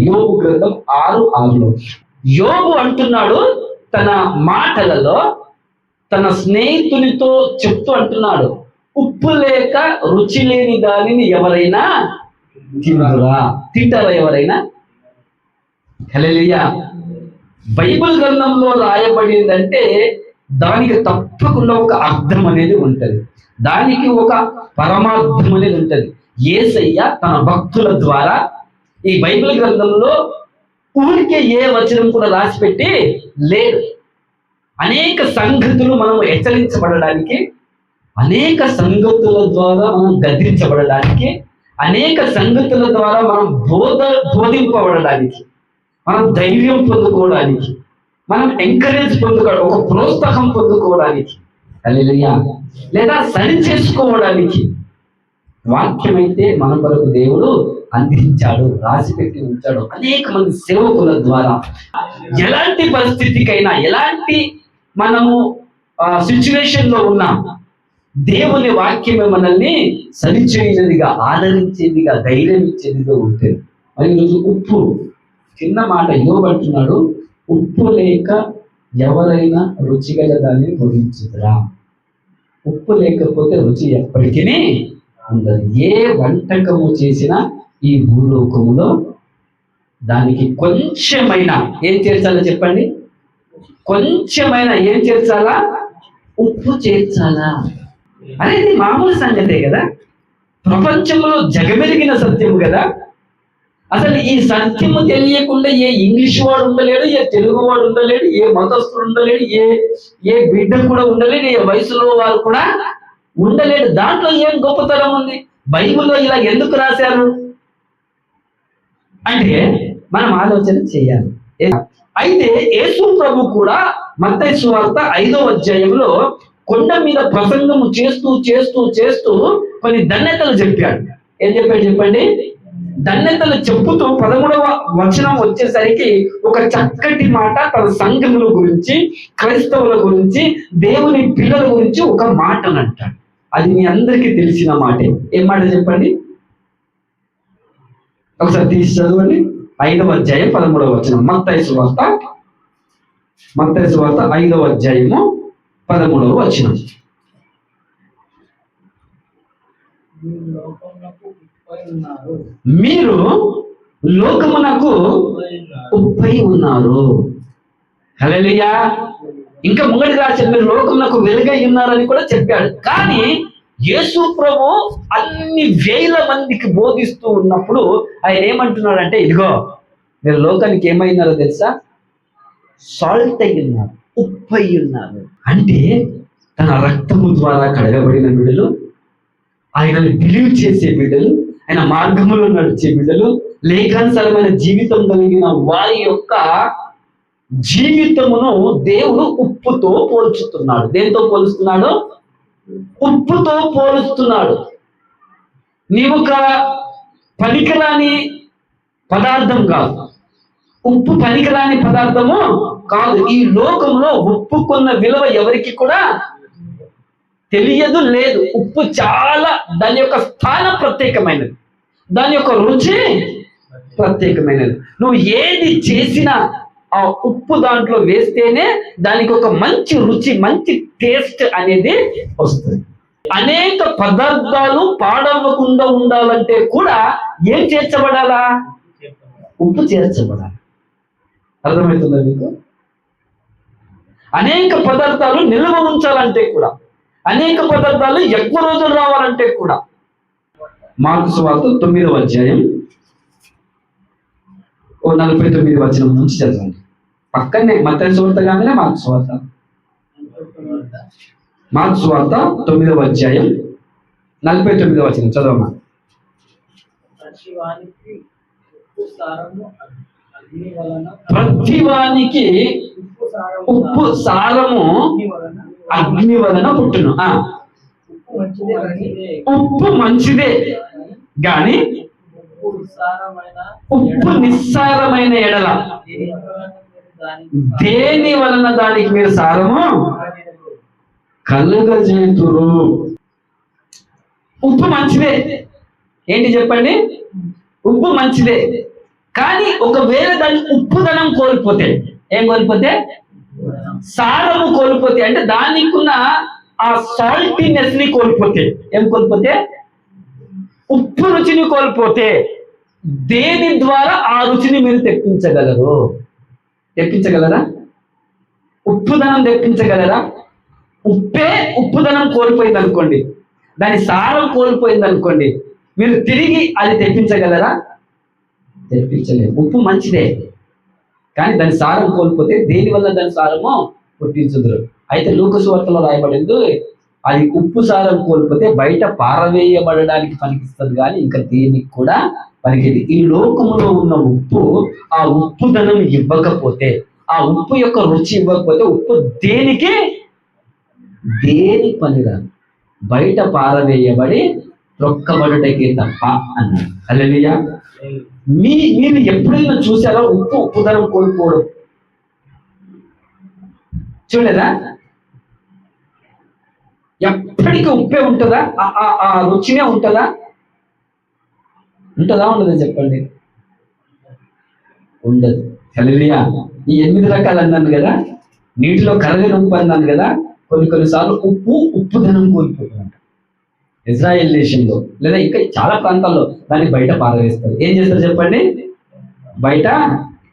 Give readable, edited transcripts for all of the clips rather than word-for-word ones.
యోబు గ్రంథం 6:6. యోబు అంటున్నాడు తన మాటలలో, తన స్నేహితునితో చెప్తూ అంటున్నాడు, ఉప్పు లేక రుచి లేని దానిని ఎవరైనా తింటారా? ఎవరైనా? హల్లెలూయా. బైబిల్ గ్రంథంలో రాయబడిందంటే దానికి తప్పకుండా ఒక అర్థం అనేది ఉంటుంది, దానికి ఒక పరమార్థం అనేది ఉంటుంది. యేసయ్య తన భక్తుల ద్వారా ఈ బైబిల్ గ్రంథంలో ఊరికే ఏ వచనం కూడా రాసిపెట్టి లేడు. అనేక సంగతులు మనం హెచ్చరించబడడానికి, అనేక సంగతుల ద్వారా మనం గద్దించబడడానికి, అనేక సంగతుల ద్వారా మనం బోధింపబడడానికి, మనం ధైర్యం పొందుకోవడానికి, మనం ఎంకరేజ్ పొందుకోవడానికి, ఒక ప్రోత్సాహం పొందుకోవడానికి, హల్లెలూయా, లేదా సరి చేసుకోవడానికి వాక్యం అయితే మన కొరకు దేవుడు అందించాడు, రాసిపెట్టి ఉంచాడు. అనేక మంది సేవకుల ద్వారా ఎలాంటి పరిస్థితికైనా, ఎలాంటి మనము సిచ్యువేషన్ లో ఉన్నా దేవుని వాక్యమే మనల్ని సరిచేయనిదిగా, ఆదరించేదిగా, ధైర్యం ఇచ్చేదిగా ఉంటుంది. మరి ఈరోజు ఉప్పు, చిన్న మాట యోబు అంటున్నాడు, ఉప్పు లేక ఎవరైనా రుచిగల దాన్ని భుజించుదురా? ఉప్పు లేకపోతే రుచి ఎప్పటికీ ఉండదు. ఏ వంటకము చేసినా ఈ భూలోకములో దానికి కొంచెమైనా ఏం చేర్చాలో చెప్పండి? కొంచెమైనా ఏం చేర్చాలా? ఉప్పు చేర్చాలా? అనేది మామూలు సంగతే కదా, ప్రపంచంలో జగమెరిగిన సత్యము కదా. అసలు ఈ సత్యము తెలియకుండా ఏ ఇంగ్లీష్ వాడు ఉండలేడు, ఏ తెలుగు వాడు ఉండలేడు, ఏ మతస్థుడు ఉండలేడు, ఏ బిడ్డ కూడా ఉండలేడు, ఏ వయసులో వారు కూడా ఉండలేడు. దాంట్లో ఏం గొప్పతనం ఉంది? బైబిల్లో ఇలా ఎందుకు రాశారు అంటే మనం ఆలోచన చేయాలి. అయితే యేసు ప్రభు కూడా మత్తయి సువార్త 5వ అధ్యాయంలో కొండ మీద ప్రసంగము చేస్తూ చేస్తూ చేస్తూ కొన్ని ధన్యతలు చెప్పాడు. ఏం చెప్పాడు చెప్పండి? ధన్యతలు చెప్పుతూ 13వ వచనం వచ్చేసరికి ఒక చక్కటి మాట తన సంఘముల గురించి, క్రైస్తవుల గురించి, దేవుని పిల్లల గురించి ఒక మాటను అంటాడు. అది మీ అందరికీ తెలిసిన మాటే. ఏం మాట చెప్పండి? ఒకసారి తీసి చదవండి. 5వ అధ్యాయం 13వ వచనం, మత్తయి సువార్త 5వ అధ్యాయము 13వ వచనం. మీరు లోకమునకు ఉప్పై ఉన్నారు. హల్లెలూయా. ఇంకా ముంగడి రాశాడు, మీరు లోకమునకు వెలుగై ఉన్నారని కూడా చెప్పాడు. కానీ యేసు ప్రభు అన్ని వేల మందికి బోధిస్తూ ఉన్నప్పుడు ఆయన ఏమంటున్నాడంటే, ఇదిగో మీరు లోకానికి ఏమైనారో తెలుసా? సాల్ట్ అయి ఉన్నారు, ఉప్పు అయి ఉన్నారు. అంటే తన రక్తము ద్వారా కడగబడిన బిడ్డలు, ఆయనను బిలీవ్ చేసే బిడ్డలు, ఆయన మార్గములో నడిచే బిడ్డలు, లేఖానుసారమైన జీవితం కలిగిన వారి యొక్క జీవితమును దేవుడు ఉప్పుతో పోల్చుతున్నాడు. దేంతో పోలుస్తున్నాడు? ఉప్పుతో పోలుస్తున్నాడు. నీవు ఒక పనికిరాని పదార్థం కాదు, ఉప్పు పనికిరాని పదార్థము కాదు. ఈ లోకంలో ఉప్పుకున్న విలువ ఎవరికి కూడా తెలియదు, లేదు. ఉప్పు చాలా, దాని యొక్క స్థానం ప్రత్యేకమైనది, దాని యొక్క రుచి ప్రత్యేకమైనది. నువ్వు ఏది చేసినా ఆ ఉప్పు దాంట్లో వేస్తేనే దానికి ఒక మంచి రుచి, మంచి టేస్ట్ అనేది వస్తుంది. అనేక పదార్థాలు పాడవకుండా ఉండాలంటే కూడా ఏం చేర్చబడాలా? ఉప్పు చేర్చబడాలి. అర్థమవుతుందా మీకు? అనేక పదార్థాలు నిల్వ ఉంచాలంటే కూడా, అనేక పదార్థాలు ఎక్కువ రోజులు రావాలంటే కూడా. మార్కు సువార్త 9వ అధ్యాయం 49వ వచనం నుంచి చదవండి. పక్కనే మత్తయి సువార్త కాగానే మార్కు సువార్త. మార్కు సువార్త 9వ అధ్యాయం 49వ వచనం చదవమా. ప్రతివానికి ఉప్పు సారము అగ్ని వలన పుట్టును. ఉప్పు మంచిదే గాని ఉప్పు నిస్సారమైన ఎడల దేని వలన దానికి మీరు సారము కలుగజేతురు. ఉప్పు మంచిదే. ఏంటి చెప్పండి? ఉప్పు మంచిదే. కానీ ఒకవేళ దాని ఉప్పుదనం కోల్పోతే, ఏం కోల్పోతే? సారము కోల్పోతే, అంటే దానికి ఉన్న ఆ సాల్టీనెస్ ని కోల్పోతే, ఏం కోల్పోతే? ఉప్పు రుచిని కోల్పోతే దేని ద్వారా ఆ రుచిని మీరు తెప్పించగలరు? తెప్పించగలరా? ఉప్పుదనం తెప్పించగలరా? ఉప్పుదనం కోల్పోయింది అనుకోండి, దాని సారం కోల్పోయింది అనుకోండి, మీరు తిరిగి అది తెప్పించగలరా? తెప్పించలేరు. ఉప్పు మంచిదే, కానీ దాని సారం కోల్పోతే దేనివల్ల దాని సారము పుట్టించుదురు. అయితే లూకా సువార్తలో రాయబడింది, అది ఉప్పు సారం కోల్పోతే బయట పారవేయబడడానికి పనికిస్తుంది, కానీ ఇంకా దేనికి కూడా పనికిది. ఈ లోకములో ఉన్న ఉప్పు ఆ ఉప్పుదనం ఇవ్వకపోతే, ఆ ఉప్పు యొక్క రుచి ఇవ్వకపోతే ఉప్పు దేనికి పనిరాదు, బయట పారవేయబడి రొక్కబడుటకే తప్ప అన్నాడు. హల్లెలూయా. మీరు ఎప్పుడైనా చూసారా ఉప్పుదనం కోల్పోవడం? చూడలేదా? ఎప్పటికీ ఉప్పే ఉంటుందా? ఆ రుచినే ఉంటుందా? ఉండదా చెప్పండి? ఉండదు. హల్లెలూయా. ఈ 8 రకాలు అన్నాను కదా, నీటిలో కరగని ఉప్పు అన్నాను కదా, కొన్నిసార్లు ఉప్పుదనం కోల్పోతుందంట. ఇజ్రాయెల్ దేశంలో లేదా ఇంకా చాలా ప్రాంతాల్లో దాన్ని బయట పారవేస్తారు. ఏం చేస్తారు చెప్పండి? బయట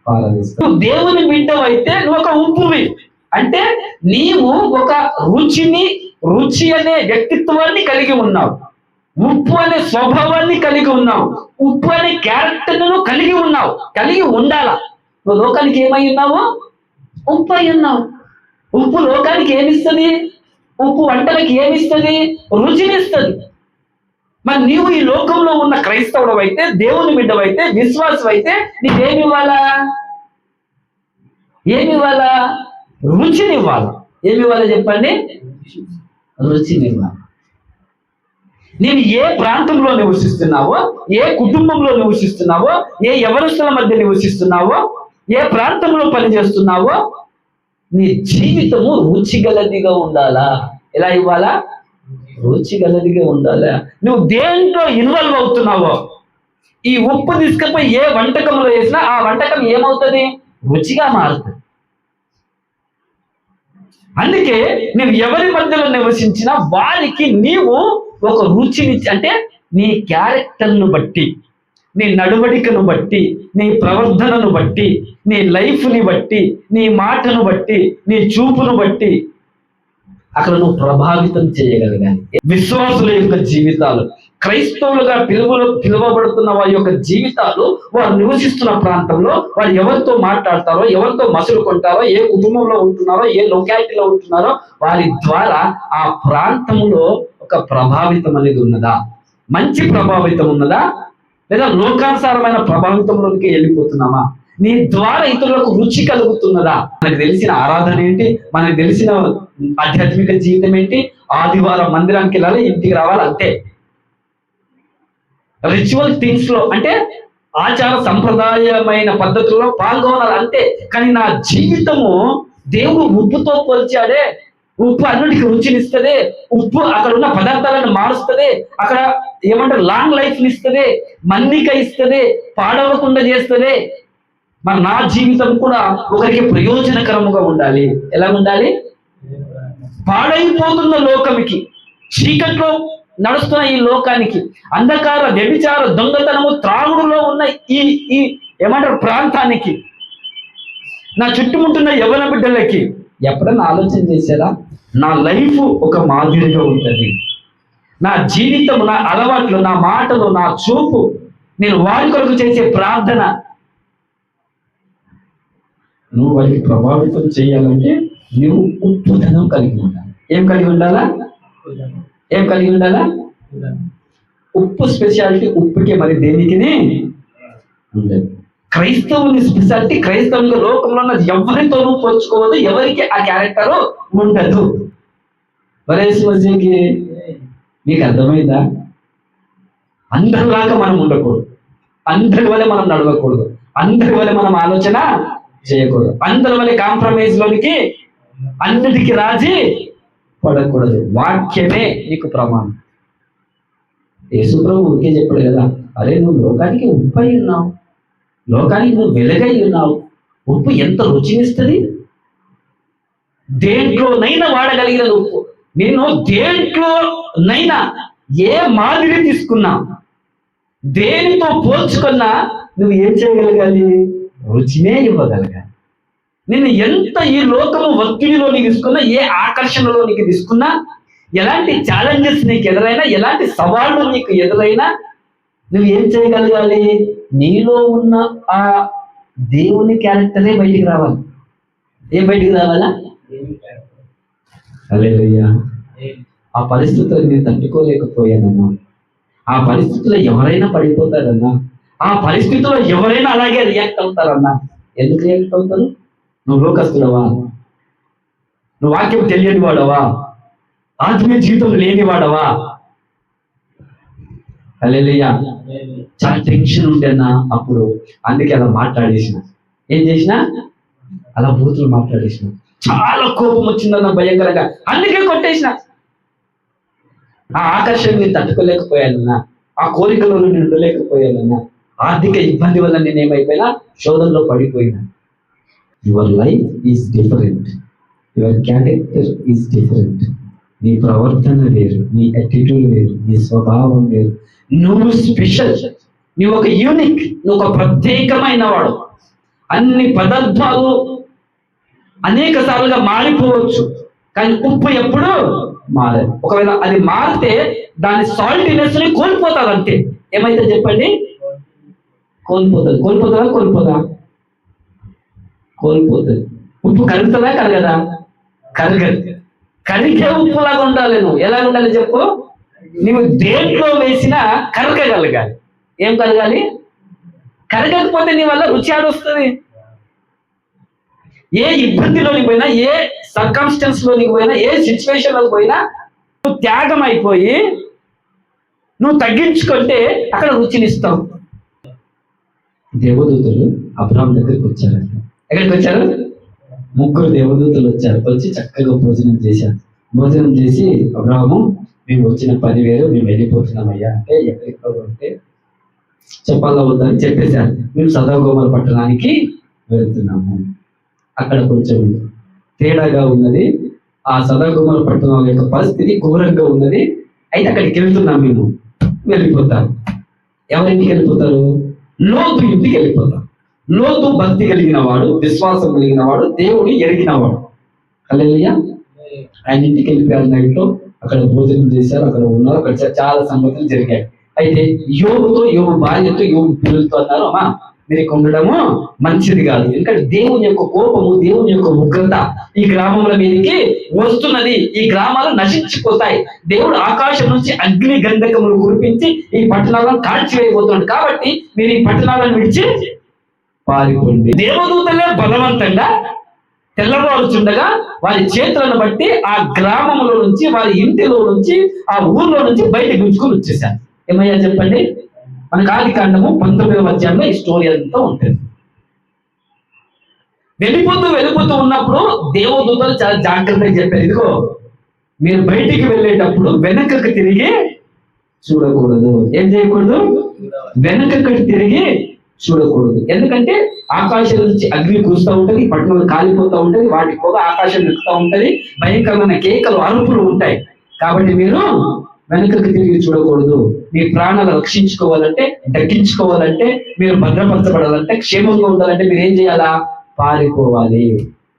పారవేస్తారు. నువ్వు దేవుని బిడ్డవైతే నువ్వు ఒక ఉప్పువి, అంటే నీవు ఒక రుచి అనే వ్యక్తిత్వాన్ని కలిగి ఉన్నావు, ఉప్పు అనే స్వభావాన్ని కలిగి ఉన్నావు, ఉప్పు అనే క్యారెక్టర్ను కలిగి ఉన్నావు, కలిగి ఉండాలా. నువ్వు లోకానికి ఏమై ఉన్నావు? ఉప్పు అయి ఉన్నావు. ఉప్పు లోకానికి ఏమిస్తుంది? ఉప్పు వంటలకి ఏమిస్తుంది? రుచినిస్తుంది. మరి నీవు ఈ లోకంలో ఉన్న క్రైస్తవుడు అయితే, దేవుని బిడ్డవైతే, విశ్వాసం అయితే నీకేమివ్వాలా? ఏమివ్వాలా? రుచినివ్వాలా. ఏమివ్వాలా చెప్పండి? రుచినివ్వాలి. నేను ఏ ప్రాంతంలో నివసిస్తున్నావో, ఏ కుటుంబంలో నివసిస్తున్నావో, ఏ యవనస్తుల మధ్య నివసిస్తున్నావో, ఏ ప్రాంతంలో పనిచేస్తున్నావో, నీ జీవితము రుచిగలదిగా ఉండాలా. ఎలా ఇవ్వాలా? రుచిగలదిగా ఉండాలా. నువ్వు దేంట్లో ఇన్వాల్వ్ అవుతున్నావో, ఈ ఉప్పు తీసుకపోయి ఏ వంటకంలో వేసినా ఆ వంటకం ఏమవుతుంది? రుచిగా మారుతుంది. అందుకే నువ్వు ఎవరి మధ్యలో నివసించినా వారికి నీవు ఒక రుచిని, అంటే నీ క్యారెక్టర్ను బట్టి, నీ నడవడికను బట్టి, నీ ప్రవర్తనను బట్టి, నీ లైఫ్ని బట్టి, నీ మాటను బట్టి, నీ చూపును బట్టి అక్కడ నువ్వు ప్రభావితం చేయగలగాలి. విశ్వాసుల యొక్క జీవితాలు, క్రైస్తవులుగా పిలువబడుతున్న వారి యొక్క జీవితాలు, వారు నివసిస్తున్న ప్రాంతంలో వారు ఎవరితో మాట్లాడతారో, ఎవరితో మసులుకుంటారో, ఏ కుటుంబంలో ఉంటున్నారో, ఏ లొకాలిటీలో ఉంటున్నారో, వారి ద్వారా ఆ ప్రాంతంలో ఒక ప్రభావితం అనేది ఉన్నదా? మంచి ప్రభావితం ఉన్నదా? లేదా లోకానుసారమైన ప్రభావితంలోకి వెళ్ళిపోతున్నామా? నీ ద్వారా ఇతరులకు రుచి కలుగుతున్నదా? మనకు తెలిసిన ఆరాధన ఏంటి? మనకు తెలిసిన ఆధ్యాత్మిక జీవితం ఏంటి? ఆదివారం మందిరానికి వెళ్ళాలి, ఇంటికి రావాలి, అంతే. రిచువల్ థింగ్స్ లో, అంటే ఆచార సంప్రదాయమైన పద్ధతుల్లో పాల్గొనాలి, అంతే. కానీ నా జీవితము దేవుడు ఉప్పుతో పోల్చాడే. ఉప్పు అన్నిటికి రుచినిస్తుంది, ఉప్పు అక్కడ ఉన్న పదార్థాలను మారుస్తుంది, అక్కడ ఏమంటారు లాంగ్ లైఫ్ ఇస్తుంది, మన్నిక ఇస్తుంది, పాడవకుండా చేస్తుంది. మరి నా జీవితం కూడా ఒకరికి ప్రయోజనకరముగా ఉండాలి. ఎలా ఉండాలి? పాడైపోతున్న లోకంకి, చీకట్లో నడుస్తున్న ఈ లోకానికి, అంధకార, వ్యభిచార, దొంగతనము, త్రాగుడులో ఉన్న ఈ ఏమంటారు ప్రాంతానికి, నా చుట్టుముట్టున్న యవ్వన బిడ్డలకి ఎప్పుడన్నా ఆలోచన చేశారా? నా లైఫ్ ఒక మాదిరిగా ఉంటుంది, నా జీవితం, నా అలవాట్లు, నా మాటలు, నా చూపు, నేను వారి కొరకు చేసే ప్రార్థన, నువ్వు వారికి ప్రభావితం చేయాలంటే నువ్వు ఉప్పుదనం కలిగి ఉండాలి. ఏం కలిగి ఉండాలా? ఏం కలిగి ఉండాలా? ఉప్పు స్పెషాలిటీ ఉప్పుకే, మరి దేనికి ఉండదు. క్రైస్తవుని స్పెషాలిటీ, క్రైస్తవుల లోకంలో ఉన్నది ఎవరితోనూ పోల్చుకోవద్దు, ఎవరికి ఆ క్యారెక్టర్ ఉండదు. వరేసి మీకు అర్థమైందా? అందరిలాగా మనం ఉండకూడదు, అందరి వల్ల మనం నడవకూడదు, అందరి వల్ల మనం ఆలోచన చేయకూడదు, అందరి వల్ల కాంప్రమైజ్ లోనికి అన్నిటికీ రాజీ పడకూడదు. వాక్యమే నీకు ప్రమాణం. యేసు ప్రభు ఊరికే చెప్పాడు కదా, అరే నువ్వు లోకానికి ఉప్పై ఉన్నావు, లోకానికి నువ్వు వెలుగై ఉన్నావు. ఉప్పు ఎంత రుచినిస్తుంది. దేంట్లోనైనా వాడగలిగిన ఉప్పు. నేను దేంట్లోనైనా ఏ మాదిరి తీసుకున్నా, దేనితో పోల్చుకున్నా నువ్వు ఏం చేయగలగాలి? రుచినే ఇవ్వగలగాలి. నేను ఎంత ఈ లోకము ఒత్తిడిలో నీకు తీసుకున్నా, ఏ ఆకర్షణలో నీకు తీసుకున్నా, ఎలాంటి ఛాలెంజెస్ నీకు ఎదురైనా, ఎలాంటి సవాళ్ళు నీకు ఎదురైనా నువ్వు ఏం చేయగలగాలి? నీలో ఉన్న ఆ దేవుని క్యారెక్టరే బయటికి రావాలి. ఏం బయటికి రావాలా? హల్లెలూయా. ఆ పరిస్థితులు నేను తట్టుకోలేకపోయానన్నా, ఆ పరిస్థితుల్లో ఎవరైనా పడిపోతారన్నా, ఆ పరిస్థితుల్లో ఎవరైనా అలాగే రియాక్ట్ అవుతారన్నా. ఎందుకు రియాక్ట్ అవుతారు? నువ్వు లోకస్తుడవా? నువ్వు వాక్యం తెలియని వాడవా? ఆత్మీయ జీవితం లేనివాడవా? హల్లెలూయా. చాలా టెన్షన్ ఉండేనా అప్పుడు, అందుకే అలా మాట్లాడేసిన. ఏం చేసినా అలా బూతులు మాట్లాడేసిన. చాలా కోపం వచ్చిందన్న భయంకరంగా, అందుకే కొట్టేసిన. ఆ ఆకర్షణ నేను తట్టుకోలేకపోయానన్నా, ఆ కోరికలో నేను ఉండలేకపోయానన్నా, ఆర్థిక ఇబ్బంది వల్ల నేను ఏమైపోయినా శోధనలో పడిపోయినా. Your life is different, your character is different. నీ ప్రవర్తన వేరు, నీ అటిట్యూడ్ వేరు, నీ స్వభావం వేరు. నువ్వు స్పెషల్, నువ్వు ఒక యూనిక్, నువ్వు ఒక ప్రత్యేకమైన వాడు. అన్ని పదార్థాలు అనేక సార్లుగా మారిపోవచ్చు, కానీ ఉప్పు ఎప్పుడు మారదు. ఒకవేళ అది మారితే దాని సాల్టీనెస్ ని కోల్పోతుంది. అంతే. ఏమైతే చెప్పండి? కోల్పోతుంది. కోల్పోతుందా? కోల్పోతుంది. ఉప్పు కరుగుతుందా? కరగదా? కరగదు. కరిగే ఉప్పులాగా ఉండాలి. నువ్వు ఎలా ఉండాలి చెప్పు? నువ్వు దేంట్లో వేసినా కరగగలగాలి. ఏం కరగాలి? కరగకపోతే నీ వల్ల రుచి ఆడొస్తుంది. ఏ ఇబ్బందిలోనికి పోయినా, ఏ సర్కమ్స్టెన్స్ లోనికి పోయినా, ఏ సిచ్యువేషన్ లోకి పోయినా నువ్వు త్యాగం అయిపోయి నువ్వు తగ్గించుకుంటే అక్కడ రుచినిస్తావు. దేవదూతలు అబ్రాహాం దగ్గరికి వచ్చారంట. ఎక్కడికి వచ్చారు? 3 దేవదూతలు వచ్చారు. వచ్చి చక్కగా భోజనం చేశారు. భోజనం చేసి, అబ్రాహాము, మేము వచ్చిన పని వేరు, మేము వెళ్ళిపోతున్నామయ్యా అంటే, ఎక్కడికి అంటే చెప్పాలా వద్దని చెప్పేశారు. మేము సదోమ పట్టణానికి వెళ్తున్నాము. అక్కడ కొంచెం తేడాగా ఉన్నది. ఆ సదోమ పట్టణం యొక్క పరిస్థితి ఘోరంగా ఉన్నది. అయితే అక్కడికి వెళ్తున్నాం, మేము వెళ్ళిపోతాం. ఎవరింటికి వెళ్ళిపోతారు? లోతు ఇంటికి వెళ్ళిపోతాం. లోతు భక్తి కలిగిన వాడు, విశ్వాసం కలిగిన వాడు, దేవుని ఎరిగినవాడు. హల్లెలూయా. ఆయన ఇంటికి వెళ్ళిపోయారు. నైట్లో అక్కడ భోజనం చేశారు, అక్కడ ఉన్నారు. అక్కడ చాలా సంగతులు జరిగాయి. అయితే యోబు భార్యతో, యోబు పిల్లలతో అన్నారు, అమ్మా మీరు ఉండడము మంచిది కాదు. ఎందుకంటే దేవుని యొక్క కోపము, దేవుని యొక్క ఉగ్రత ఈ గ్రామముల మీదకి వస్తున్నది. ఈ గ్రామాలు నశించిపోతాయి. దేవుడు ఆకాశం నుంచి అగ్ని గంధకములు కురిపించి ఈ పట్టణాలను కాల్చివేయబోతున్నాడు. కాబట్టి మీరు ఈ పట్టణాలను విడిచి పారిపోండి. దేవదూతలే బలవంతంగా తెల్లవారుచుండగా వారి చేతులను బట్టి ఆ గ్రామంలో నుంచి, వారి ఇంటిలో నుంచి, ఆ ఊర్లో నుంచి బయటకు గుంజుకొని వచ్చేసారు. ఏమయ్యా చెప్పండి? మనకు ఆదికాండము 19వ అధ్యాయంలో ఈ స్టోరీ అంతా ఉంటుంది. వెళ్ళిపోతూ ఉన్నప్పుడు దేవదూతలు చాలా జాగ్రత్తగా చెప్పారు, ఇదిగో మీరు బయటికి వెళ్ళేటప్పుడు వెనకకు తిరిగి చూడకూడదు. ఏం చేయకూడదు? వెనకకు తిరిగి చూడకూడదు. ఎందుకంటే ఆకాశం నుంచి అగ్ని కూస్తూ ఉంటది, పట్టణాలు కాలిపోతూ ఉంటది, వాటి పొగ ఆకాశం ఎక్కుతూ ఉంటది, భయంకరమైన కేకలు, అరుపులు ఉంటాయి. కాబట్టి మీరు వెనుకకు తిరిగి చూడకూడదు. మీ ప్రాణాలు రక్షించుకోవాలంటే, దక్కించుకోవాలంటే, మీరు భద్రపరచబడాలంటే, క్షేమంగా ఉండాలంటే మీరు ఏం చేయాలా? పారిపోవాలి.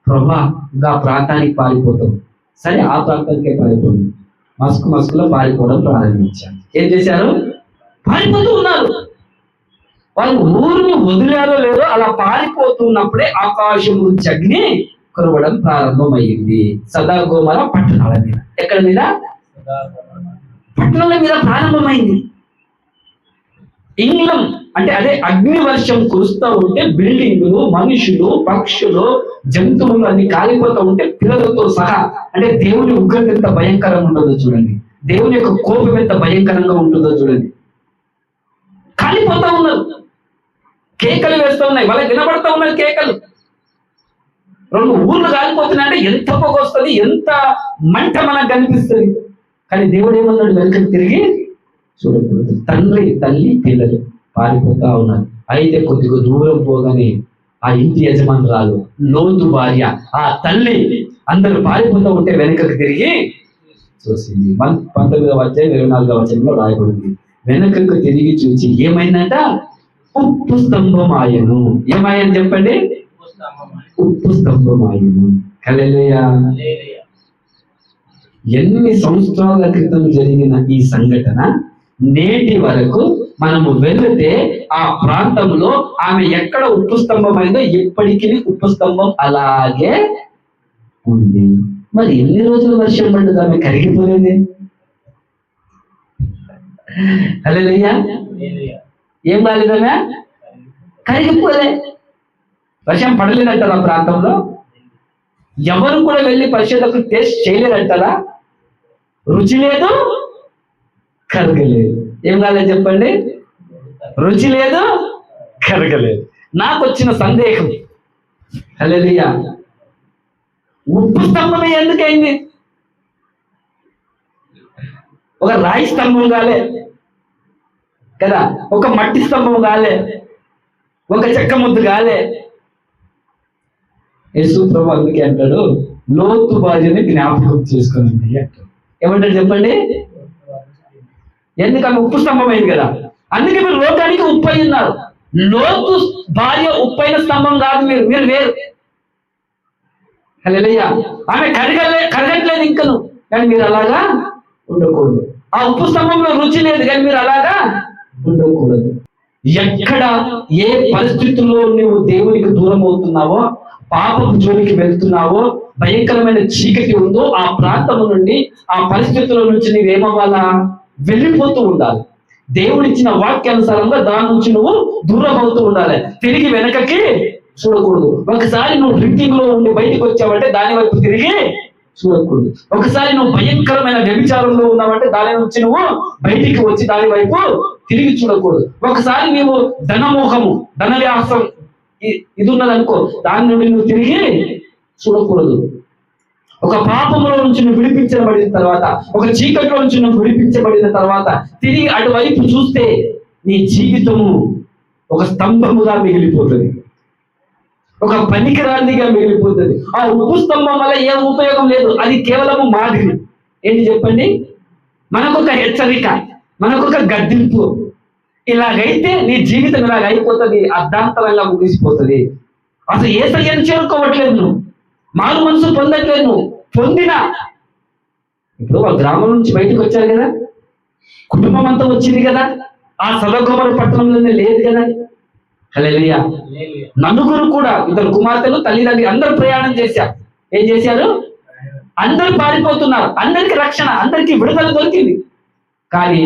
ప్రభాగా ప్రాంతానికి పారిపోతాం. సరే, ఆ ప్రాంతానికే పారిపోయింది. మస్కులో పారిపోవడం ప్రారంభించారు. ఏం చేశారు? పారిపోతూ ఉన్నారు. వాళ్ళు ఊరిని వదిలారో లేదో అలా పారిపోతున్నప్పుడే ఆకాశం నుంచి అగ్ని కురవడం ప్రారంభమైంది. సొదొమ పట్టణాల మీద. ఎక్కడ మీద? పట్టణాల మీద ప్రారంభమైంది. ఇంగ్లం అంటే అదే అగ్ని వర్షం కురుస్తూ ఉంటే బిల్డింగులు, మనుషులు, పక్షులు, జంతువులు అన్ని కాలిపోతూ ఉంటే పిల్లలతో సహా. అంటే దేవుని ఉగ్రత ఎంత భయంకరంగా ఉంటుందో చూడండి. దేవుని యొక్క కోపం ఎంత భయంకరంగా ఉంటుందో చూడండి. కాలిపోతా ఉన్నారు. కేకలు వేస్తూ ఉన్నాయి. వాళ్ళకి వినబడతా ఉన్నాయి కేకలు. 2 ఊర్లు కాలిపోతున్నాయంటే ఎంత పొగ వస్తుంది, ఎంత మంట మనకు కనిపిస్తుంది. కానీ దేవుడు ఏమన్నాడు? వెనకకి తిరిగి చూడకూడదు. తండ్రి, తల్లి, పిల్లలు పారిపోతా ఉన్నారు. అయితే కొద్దిగా దూరం పోగానే ఆ ఇంటి యజమానురాలు, లోతు భార్య, ఆ తల్లి అందరూ పారిపోతూ ఉంటే వెనుకకు తిరిగి చూసింది. 19వ అధ్యాయం 24వ వచనంలో రాయబడింది. వెనుకకు తిరిగి చూసి ఏమైందంట? ఉప్పు స్తంభం ఆయను. ఏమాయని చెప్పండి? ఉప్పు స్తంభం ఆయను. హల్లెలూయా. ఎన్ని సంవత్సరాల క్రితం జరిగిన ఈ సంఘటన నేటి వరకు మనము వెళితే ఆ ప్రాంతంలో ఆమె ఎక్కడ ఉప్పు స్తంభం అయిందో ఇప్పటికీ ఉప్పు స్తంభం అలాగే ఉంది. మరి ఎన్ని రోజులు వర్షం పడ్డది, ఆమె కరిగిపోలేదు? హల్లెలూయా. ఏం కాలేదమే? కరిగిపోలే. వర్షం పడలేదంటారా ఆ ప్రాంతంలో? ఎవరు కూడా వెళ్ళి పరిశోధకులు టేస్ట్ చేయలేదంటారా? రుచి లేదు, కరగలేదు. ఏం కాలేదు చెప్పండి? రుచి లేదు, కరగలేదు. నాకు వచ్చిన సందేహం, హల్లెలూయా, ఉప్పు స్తంభమే ఎందుకైంది? ఒక రాయి స్తంభం కాలే కదా, ఒక మట్టి స్తంభం కాలే, ఒక చెక్క ముద్దు కాలే. యేసు ప్రభు అందుకే అంటాడు, లోతు భార్యని జ్ఞాపకం చేసుకుని అంటాడు. ఏమంటారు చెప్పండి? ఎందుకు? ఆమె ఉప్పు స్తంభం అయింది కదా. అందుకే మీరు లోకానికి ఉప్పు అయి ఉన్నారు. లోతు భార్య ఉప్పైన స్తంభం కాదు, మీరు వేరు. హల్లెలూయా. ఆమె కరగట్లేదు ఇంకను, కానీ మీరు అలాగా ఉండకూడదు. ఆ ఉప్పు స్తంభంలో రుచి లేదు, కానీ మీరు అలాగా ఉండకూడదు. ఎక్కడ ఏ పరిస్థితుల్లో నువ్వు దేవునికి దూరం అవుతున్నావో, పాపపు జోలికి వెళ్తున్నావో, భయంకరమైన చీకటి ఉందో, ఆ ప్రాంతం నుండి, ఆ పరిస్థితుల నుంచి నీవేమవ్వాలా? వెళ్ళిపోతూ ఉండాలి. దేవుడిచ్చిన వాక్యానుసారంగా దాని నుంచి నువ్వు దూరం అవుతూ ఉండాలి. తిరిగి వెనకకి చూడకూడదు. ఒకసారి నువ్వు డ్రింకింగ్ లో ఉండి బయటకు వచ్చావంటే దాని వైపు తిరిగి చూడకూడదు. ఒకసారి నువ్వు భయంకరమైన వ్యభిచారంలో ఉన్నావంటే దాని నుంచి నువ్వు బయటికి వచ్చి దాని వైపు తిరిగి చూడకూడదు. ఒకసారి నీవు ధనమోహము, ధనవ్యాసం ఇది ఉన్నదనుకో, దాని నుండి నువ్వు తిరిగి చూడకూడదు. ఒక పాపంలో నుంచి నువ్వు విడిపించబడిన తర్వాత, ఒక చీకట్లో నుంచి నువ్వు విడిపించబడిన తర్వాత తిరిగి అటువైపు చూస్తే నీ జీవితము ఒక స్తంభముగా మిగిలిపోతుంది, ఒక పనికిరాందిగా మిగిలిపోతుంది. ఆ ఉప్పు స్తంభం వల్ల ఏం ఉపయోగం లేదు, అది కేవలము మాదిరి. ఏంటి చెప్పండి? మనకొక హెచ్చరిక, మనకొక గద్దింపు. ఇలాగైతే నీ జీవితం ఇలాగ అయిపోతుంది, అర్ధాంతరంగా ముగిసిపోతుంది. అసలు యేసయ్యను చేరుకోవట్లేదు నువ్వు, మారు మనసు పొందట్లేదు నువ్వు. పొందినా ఇప్పుడు ఆ గ్రామం నుంచి బయటకు వచ్చారు కదా, కుటుంబం అంతా వచ్చింది కదా, ఆ సొదొగొమొర పట్టణంలోనే లేదు కదా. హల్లెలూయా. నలుగురు కూడా, ఇద్దరు కుమార్తెలు, తల్లిదండ్రి అందరూ ప్రయాణం చేశారు. ఏం చేశారు? అందరూ పారిపోతున్నారు. అందరికి రక్షణ, అందరికి విడుదల దొరికింది. కానీ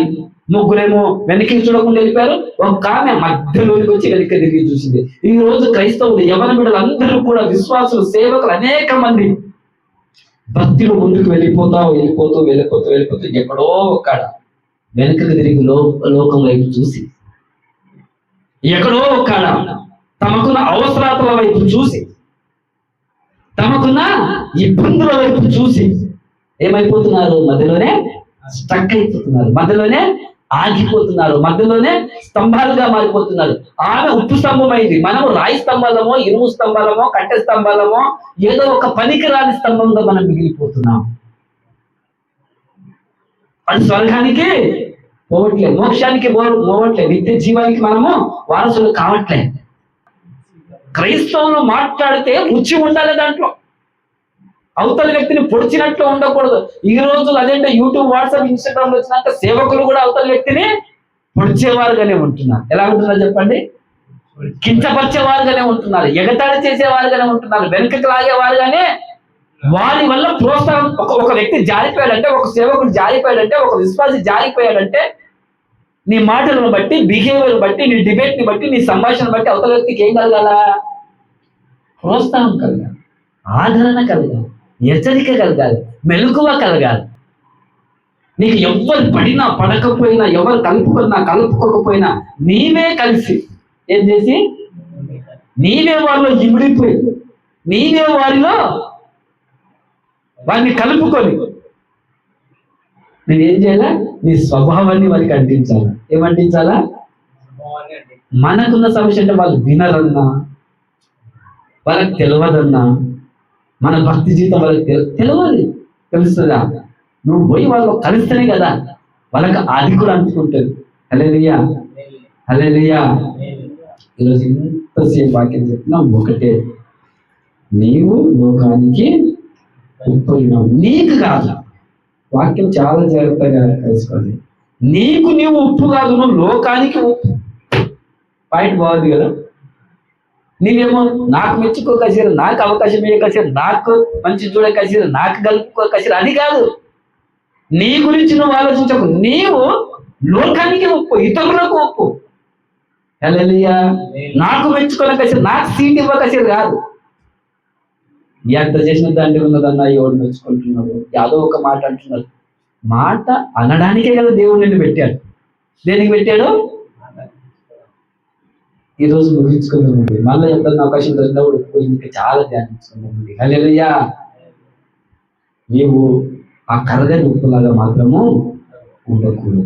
ముగ్గురేమో వెనక్కి చూడకుండా వెళ్ళిపోయారు. ఒక ఆమె మధ్యలోనికి వచ్చి వెనక్కి తిరిగి చూసింది. ఈ రోజు క్రైస్తవులు, యవన బిడ్డలు అందరూ కూడా, విశ్వాసులు, సేవకులు అనేక మంది భక్తిలో ముందుకు వెళ్ళిపోతూ ఎక్కడో ఒక్కడ వెనకకు తిరిగి లోకం వైపు చూసి, ఎక్కడో ఒక్కడ తమకున్న అవసరాల వైపు చూసి, తమకున్న ఇబ్బందుల వైపు చూసి ఏమైపోతున్నారు? మధ్యలోనే స్టక్ అయిపోతున్నారు, మధ్యలోనే ఆగిపోతున్నారు, మధ్యలోనే స్తంభాలుగా మారిపోతున్నారు. ఆమె ఉప్పు స్తంభం అయింది, మనము రాయి స్తంభాలమో, ఇరువు స్తంభాలమో, కట్టె స్తంభాలమో, ఏదో ఒక పనికిరాని స్తంభంగా మనం మిగిలిపోతున్నాం. అది స్వర్గానికి పోవట్లేదు, మోక్షానికి పోవట్లేదు, నిత్య జీవానికి మనము వారసులు కావట్లేదు. క్రైస్తవులు మాట్లాడితే రుచి ఉండాలి దాంట్లో, అవతల వ్యక్తిని పొడిచినట్లు ఉండకూడదు. ఈ రోజులు అదేంటో యూట్యూబ్, వాట్సాప్, ఇన్స్టాగ్రామ్ లో వచ్చినాక సేవకులు కూడా అవతల వ్యక్తిని పొడిచేవారుగానే ఉంటున్నారు. ఎలా ఉంటున్నారు చెప్పండి? కించపరిచేవారుగానే ఉంటున్నారు, ఎగతాళి చేసేవారుగానే ఉంటున్నారు, వెనుకకు లాగేవారుగానే. వారి వల్ల ప్రోత్సాహం. ఒక వ్యక్తి జారిపోయాడంటే, ఒక సేవకుడు జారిపోయాడంటే, ఒక విశ్వాసి జారిపోయాడంటే, నీ మాటలను బట్టి, బిహేవియర్ బట్టి, నీ డిబేట్ ని బట్టి, నీ సంభాషణ బట్టి అవతల వ్యక్తికి ఏం కలగాల? ప్రోత్సాహం కలగాలి, ఆదరణ కలగాలి, హెచ్చరిక కలగాలి, మెలకువ కలగాలి. నీకు ఎవరు పడినా పడకపోయినా, ఎవరు కలుపుకున్నా కలుపుకోకపోయినా, నీవే కలిసి ఏం చేసి, నీవే వారిలో ఇమిడిపోయి, నీవే వారిలో వారిని కలుపుకొని నేనేం చేయాలా? నీ స్వభావాన్ని వారికి అంటించాలా. ఏమంటించాలా? మనకున్న సమస్య అంటే వాళ్ళు వినరన్నా, వాళ్ళకి తెలియదన్నా, మన భక్తి జీవితం వాళ్ళకి తెలియదు. తెలుస్తుందా? నువ్వు పోయి వాళ్ళు కలిస్తేనే కదా వాళ్ళకి అది కూడా అంటుకుంటుంది. హల్లెలూయా, హల్లెలూయా. ఈరోజు ఇంతసేపు వాక్యం చెప్పినా ఒకటే, నీవు లోకానికి ఉప్పు, నీకు కాదు. వాక్యం చాలా జాగ్రత్తగా తెలుసుకోవాలి. నీకు నీవు ఉప్పు కాదు, నువ్వు లోకానికి ఉప్పు. పాయింట్ బాగుంది కదా. నీవేమో నాకు మెచ్చుకో కసిరు, నాకు అవకాశం ఇయ్య కసిరు, నాకు మంచి చూడ కసిరు, నాకు కలుపుకో కసిరు, అది కాదు. నీ గురించి నువ్వు ఆలోచించకు. నీవు లోకానికి ఉప్పు, ఇతరులకు ఉప్పు. హల్లెలూయా. నాకు మెచ్చుకోలే కసిరు, నాకు సీట్ ఇవ్వ కసిరు కాదు. ఎంత చేసిన దాంట్లో ఉన్నదన్నా ఎవడు మెచ్చుకుంటున్నాడు, యాదో ఒక మాట అంటున్నారు. మాట అనడానికే కదా దేవుడు నిన్ను పెట్టాడు. దేనికి పెట్టాడు? ఈరోజు ముగించుకున్నామండి. మళ్ళీ ఎప్పుడన్నా అవకాశం దొరికినప్పుడు ఇంకా చాలా ధ్యానించుకున్నామండి. హల్లెలూయా. నీవు ఆ కరగని ఉప్పులాగా మాత్రము ఉండకూడదు.